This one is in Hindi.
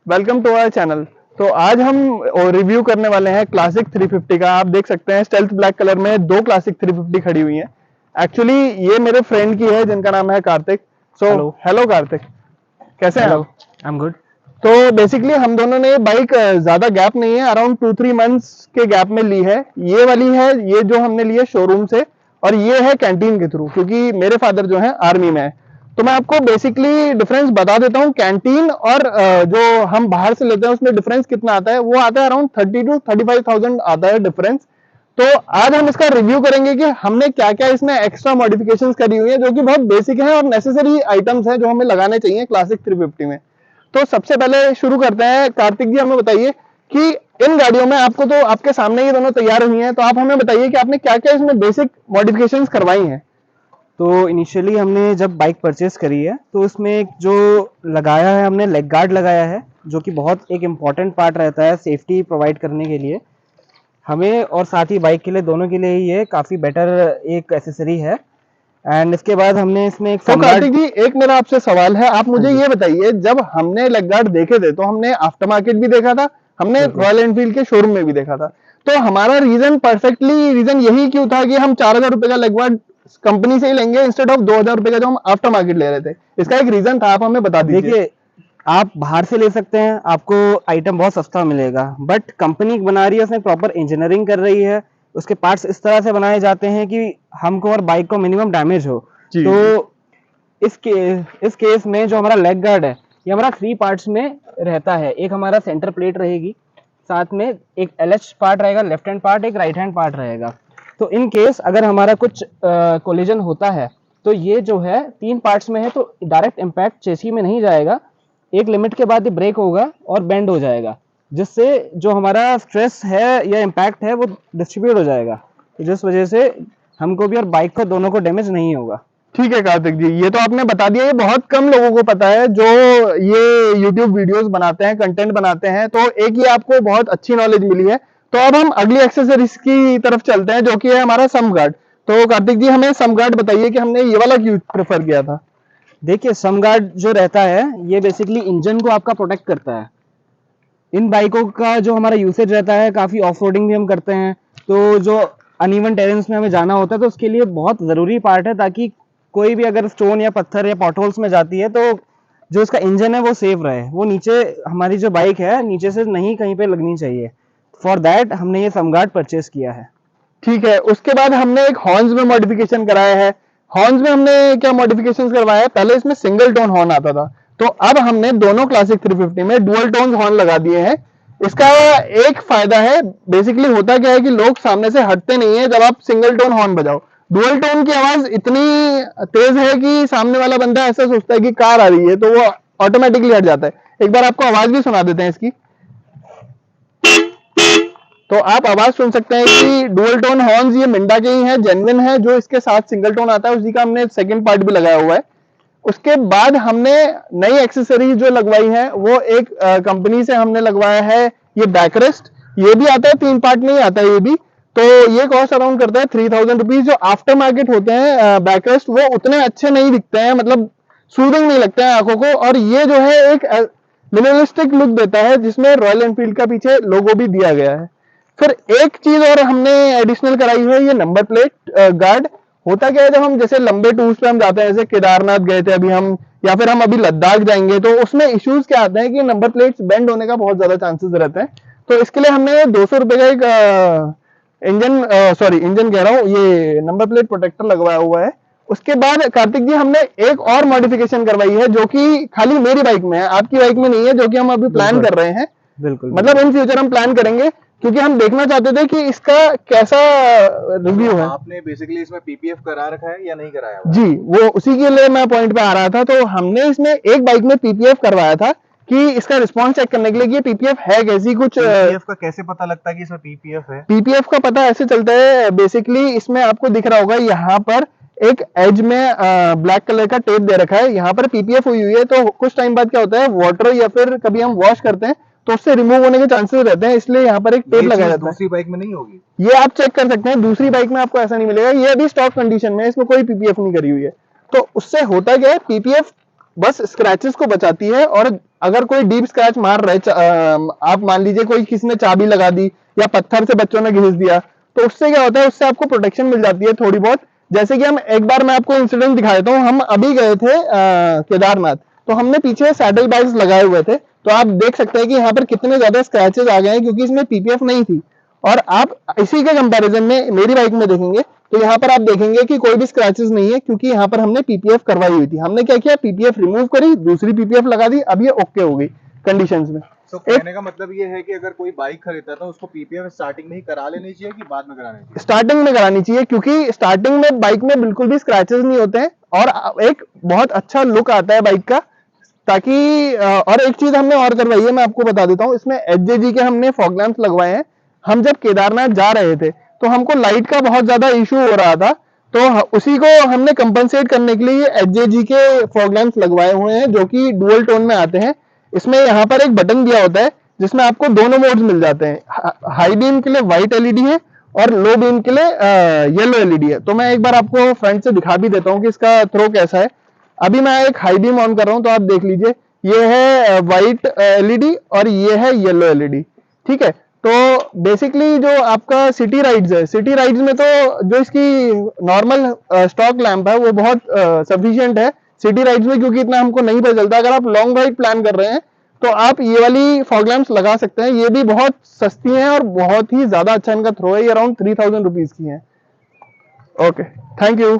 Welcome to our channel. तो आज हम रिव्यू करने वाले हैं क्लासिक 350 का। आप देख सकते हैं स्टेल्थ ब्लैक कलर में दो क्लासिक 350 खड़ी हुई हैं। एक्चुअली ये मेरे फ्रेंड की है जिनका नाम है कार्तिक। सो हेलो कार्तिक, कैसे हैं आप? I am good. तो बेसिकली हम दोनों ने बाइक ज्यादा गैप नहीं है, अराउंड 2-3 मंथ्स के गैप में ली है। ये वाली है, ये जो हमने ली है शोरूम से, और ये है कैंटीन के थ्रू, क्योंकि मेरे फादर जो है आर्मी में है। तो मैं आपको बेसिकली डिफरेंस बता देता हूँ। कैंटीन और जो हम बाहर से लेते हैं उसमें डिफरेंस कितना आता है। वो आता है अराउंड 30,000 to 35,000 आता है डिफरेंस। तो आज हम इसका रिव्यू करेंगे कि हमने क्या क्या इसमें एक्स्ट्रा मॉडिफिकेशंस करी हुई है, जो कि बहुत बेसिक है और नेसेसरी आइटम्स हैं जो हमें लगाने चाहिए क्लासिक 350 में। तो सबसे पहले शुरू करते हैं। कार्तिक जी, हमें बताइए कि इन गाड़ियों में आपको तो आपके सामने ये दोनों तैयार हुई हैं, तो आप हमें बताइए कि आपने क्या क्या इसमें बेसिक मॉडिफिकेशंस करवाई हैं। तो इनिशियली हमने जब बाइक परचेज करी है तो इसमें एक जो लगाया है, हमने लेग गार्ड लगाया है, जो कि बहुत एक इम्पॉर्टेंट पार्ट रहता है सेफ्टी प्रोवाइड करने के लिए हमें, और साथ ही बाइक के लिए, दोनों के लिए ये काफ़ी बेटर एक एसेसरी है। एंड इसके बाद हमने इसमें एक तो सनगार्ड। कार्तिक जी, एक मेरा आपसे सवाल है। आप हाँ मुझे जी, ये बताइए, जब हमने लेग गार्ड देखे थे तो हमने आफ्टर मार्केट भी देखा था, हमने बिल्कुल। रॉयल एनफील्ड के शोरूम में भी देखा था। तो हमारा रीजन यही क्यों था कि हम 4,000 रुपए का लेग गार्ड कंपनी से ही लेंगे इंस्टेड ऑफ 2,000 रुपए का जो हम आफ्टर मार्केट ले रहे थे? इसका एक रीजन था, आप हमें बता दीजिए। देखिए, आप बाहर से ले सकते हैं, आपको आइटम बहुत सस्ता मिलेगा, बट कंपनी बना रही है, उसने प्रॉपर इंजीनियरिंग कर रही है, उसके पार्ट्स इस तरह से बनाए जाते हैं कि हमको और बाइक को मिनिमम डैमेज हो। जी तो जी। इस केस में जो हमारा लेग गार्ड है, ये हमारा 3 पार्ट्स में रहता है। एक हमारा सेंटर प्लेट रहेगी, साथ में एक एलएच पार्ट रहेगा, लेफ्ट हैंड पार्ट, एक राइट हैंड पार्ट रहेगा। तो इन केस अगर हमारा कुछ कोलिजन होता है, तो ये जो है 3 पार्ट्स में है, तो डायरेक्ट इम्पैक्ट चेसी में नहीं जाएगा, एक लिमिट के बाद ये ब्रेक होगा और बेंड हो जाएगा, जिससे जो हमारा स्ट्रेस है या इम्पैक्ट है वो डिस्ट्रीब्यूट हो जाएगा, तो जिस वजह से हमको भी और बाइक को दोनों को डैमेज नहीं होगा। ठीक है कार्तिक जी, ये तो आपने बता दिया। ये बहुत कम लोगों को पता है जो ये YouTube वीडियोस बनाते हैं, कंटेंट बनाते हैं। तो एक ये आपको बहुत अच्छी नॉलेज मिली है। तो अब हम अगली एक्सेसरीज की तरफ चलते हैं, जो कि है हमारा सम गार्ड। तो कार्तिक जी, हमें सम गार्ड बताइए कि हमने ये वाला क्यों प्रेफर किया था। देखिए, सम गार्ड जो रहता है, ये बेसिकली इंजन को आपका प्रोटेक्ट करता है। इन बाइकों का जो हमारा यूसेज रहता है, काफ़ी ऑफ रोडिंग भी हम करते हैं, तो जो अनइवन टेरेंस में हमें जाना होता है, तो उसके लिए बहुत ज़रूरी पार्ट है, ताकि कोई भी अगर स्टोन या पत्थर या पॉटहोल्स में जाती है, तो जो उसका इंजन है वो सेफ रहे, वो नीचे, हमारी जो बाइक है नीचे से नहीं कहीं पे लगनी चाहिए। फॉर दैट हमने ये समगार्ड परचेज किया है। ठीक है, उसके बाद हमने एक हॉर्न्स में मॉडिफिकेशन कराया है। हॉर्न्स में हमने क्या मॉडिफिकेशन करवाया है? पहले इसमें सिंगल टोन हॉर्न आता था, तो अब हमने दोनों क्लासिक 350 में डुअल टोन हॉर्न लगा दिए हैं। इसका एक फायदा है, बेसिकली होता क्या है कि लोग सामने से हटते नहीं है जब आप सिंगल टोन हॉर्न बजाओ। डुअल टोन की आवाज इतनी तेज है कि सामने वाला बंदा ऐसा सोचता है कि कार आ रही है, तो वो ऑटोमेटिकली हट जाता है। एक बार आपको आवाज भी सुना देते हैं इसकी। तो आप आवाज सुन सकते हैं कि डुअल टोन हॉर्न्स ये मिंडा के ही हैं, जेन्युइन है। जो इसके साथ सिंगल टोन आता है उसी का हमने सेकंड पार्ट भी लगाया हुआ है। उसके बाद हमने नई एक्सेसरीज जो लगवाई है वो एक कंपनी से हमने लगवाया है, ये बैकरेस्ट। ये भी आता है, 3 पार्ट में ही आता है ये भी। तो ये कॉस्ट अराउंड करता है 3,000 रुपीज। जो आफ्टर मार्केट होते हैं बैकरेस्ट, वो उतने अच्छे नहीं दिखते हैं, मतलब सूदिंग नहीं लगते हैं आंखों को। और ये जो है एक मिनिमलिस्टिक लुक देता है, जिसमें रॉयल एनफील्ड का पीछे लोगो भी दिया गया है। फिर एक चीज और हमने एडिशनल कराई है, ये नंबर प्लेट गार्ड। होता क्या है, जब हम जैसे लंबे टूर्स पे हम जाते हैं, जैसे केदारनाथ गए थे अभी हम, या फिर हम अभी लद्दाख जाएंगे, तो उसमें इश्यूज क्या आते हैं कि नंबर प्लेट्स बेंड होने का बहुत ज्यादा चांसेस रहते हैं। तो इसके लिए हमने 200 रुपए का एक इंजन कह रहा हूँ, ये नंबर प्लेट प्रोटेक्टर लगवाया हुआ है। उसके बाद कार्तिक जी, हमने एक और मॉडिफिकेशन करवाई है, जो कि खाली मेरी बाइक में है, आपकी बाइक में नहीं है, जो कि हम अभी प्लान बिल्कुल कर रहे हैं। बिल्कुल मतलब बिल्कुल। इन फ्यूचर हम प्लान करेंगे, क्योंकि हम देखना चाहते थे कि इसका कैसा रिव्यू तो है। आपने बेसिकली इसमें पीपीएफ करा रखा है या नहीं कराया हुआ है? जी, वो उसी के लिए मैं पॉइंट पे आ रहा था। तो हमने इसमें एक बाइक में पीपीएफ करवाया था कि इसका रिस्पॉन्स चेक करने के लिए कि पीपीएफ है कैसी कुछ। पीपीएफ का कैसे पता लगता है कि इसमें पीपीएफ है? पीपीएफ का पता ऐसे चलता है, बेसिकली इसमें आपको दिख रहा होगा यहाँ पर एक एज में ब्लैक कलर का टेप दे रखा है, यहाँ पर पीपीएफ हुई हुई है। तो कुछ टाइम बाद क्या होता है, वाटर या फिर कभी हम वॉश करते हैं तो उससे रिमूव होने के चांसेस रहते हैं, इसलिए यहाँ पर एक टेप ये लगाया चीज जाता है। दूसरी बाइक में नहीं होगी? ये आप चेक कर सकते हैं, दूसरी बाइक में आपको ऐसा नहीं मिलेगा। ये अभी स्टॉक कंडीशन में है, इसमें कोई पीपीएफ नहीं करी हुई है। तो उससे होता क्या है, पीपीएफ बस स्क्रैचेस को बचाती है। और अगर कोई डीप स्क्रैच मार रहा है, आप मान लीजिए कोई किसी ने चाबी लगा दी या पत्थर से बच्चों ने घिस दिया, तो उससे क्या होता है, उससे आपको प्रोटेक्शन मिल जाती है थोड़ी बहुत। जैसे कि हम एक बार, मैं आपको इंसिडेंट दिखा देता हूँ। हम अभी गए थे केदारनाथ, तो हमने पीछे सैडल बैग्स लगाए हुए थे, तो आप देख सकते हैं कि यहाँ पर कितने ज्यादा स्क्रैचेस आ गए हैं, क्योंकि इसमें पीपीएफ नहीं थी। और आप इसी के कंपैरिजन में मेरी बाइक में देखेंगे तो यहाँ पर आप देखेंगे कि कोई भी स्क्रैचेस नहीं है, क्योंकि यहाँ पर हमने पीपीएफ करवाई हुई थी। हमने क्या किया, पीपीएफ रिमूव करी, दूसरी पीपीएफ लगा दी, अब ये ओके हो गई कंडीशंस में। तो कहने का मतलब ये है कि अगर कोई बाइक खरीदता है तो उसको पीपीएफ स्टार्टिंग में ही करा लेनी चाहिए कि बाद में करानी चाहिए? स्टार्टिंग में करानी चाहिए, क्योंकि स्टार्टिंग में बाइक में बिल्कुल भी स्क्रैचेस नहीं होते हैं और एक बहुत अच्छा लुक आता है बाइक का। ताकि और एक चीज हमने और करवाई है, मैं आपको बता देता हूँ। इसमें एचजेजी के हमने फॉग लैंप्स लगवाए हैं। हम जब केदारनाथ जा रहे थे तो हमको लाइट का बहुत ज्यादा इशू हो रहा था, तो उसी को हमने कंपनसेट करने के लिए एचजेजी के फॉग लैंप्स लगवाए हुए हैं, जो कि डुअल टोन में आते हैं। इसमें यहाँ पर एक बटन दिया होता है जिसमें आपको दोनों मोड्स मिल जाते हैं। हाई बीम के लिए व्हाइट एलईडी है और लो बीम के लिए येलो एलईडी है। तो मैं एक बार आपको फ्रंट से दिखा भी देता हूँ कि इसका थ्रो कैसा है। अभी मैं एक हाई बीम ऑन कर रहा हूं, तो आप देख लीजिए, ये है व्हाइट एलईडी और ये है येलो एलईडी। ठीक है, तो बेसिकली जो आपका सिटी राइड्स है, सिटी राइड्स में तो जो इसकी नॉर्मल स्टॉक लैंप है वो बहुत सफिशिएंट है सिटी राइड्स में, क्योंकि इतना हमको नहीं पता चलता। अगर आप लॉन्ग राइड प्लान कर रहे हैं तो आप ये वाली फॉग लैंप्स लगा सकते हैं। ये भी बहुत सस्ती हैं और बहुत ही ज्यादा अच्छा इनका थ्रो है। ये अराउंड 3000 रुपीज की है। Okay, thank you.